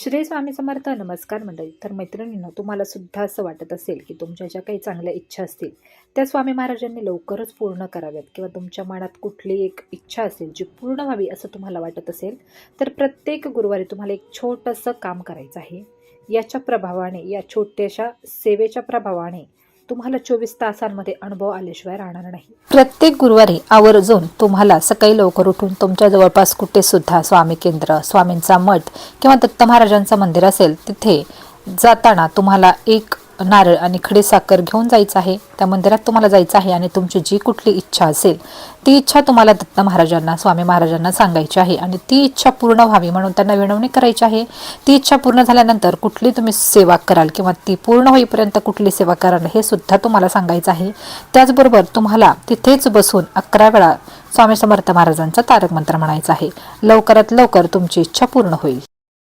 श्री स्वामी समर्थ. नमस्कार मंडळी. तर मैत्रिणींनो, तुम्हाला सुद्धा असं वाटत असेल की तुमच्या ज्या काही चांगल्या इच्छा असतील त्या स्वामी महाराजांनी लवकरच पूर्ण कराव्यात, किंवा तुमच्या मनात कुठली एक इच्छा असेल जी पूर्ण व्हावी असं तुम्हाला वाटत असेल, तर प्रत्येक गुरुवारी तुम्हाला एक छोटंसं काम करायचं आहे. याच्या प्रभावाने, या छोट्याशा सेवेच्या प्रभावाने तुम्हाला 24 तासांमध्ये अनुभव आल्याशिवाय राहणार नाही. प्रत्येक गुरुवारी आवर्जून तुम्हाला सकाळी लवकर उठून तुमच्या जवळपास कुठे सुद्धा स्वामी केंद्र, स्वामींचा मठ किंवा दत्त महाराजांचं मंदिर असेल तिथे जाताना तुम्हाला एक नारळ आणि खडीसाखर घेऊन जायचं आहे. त्या मंदिरात तुम्हाला जायचं आहे आणि तुमची जी कुठली इच्छा असेल ती इच्छा तुम्हाला दत्त महाराजांना, स्वामी महाराजांना सांगायची आहे आणि ती इच्छा पूर्ण व्हावी म्हणून त्यांना विनवणी करायची आहे. ती इच्छा पूर्ण झाल्यानंतर कुठली तुम्ही सेवा कराल किंवा ती पूर्ण होईपर्यंत कुठली सेवा कराल हे सुद्धा तुम्हाला सांगायचं आहे. त्याचबरोबर तुम्हाला तिथेच बसून 11 वेळा स्वामी समर्थ महाराजांचा तारक मंत्र म्हणायचा आहे. लवकरात लवकर तुमची इच्छा पूर्ण होईल.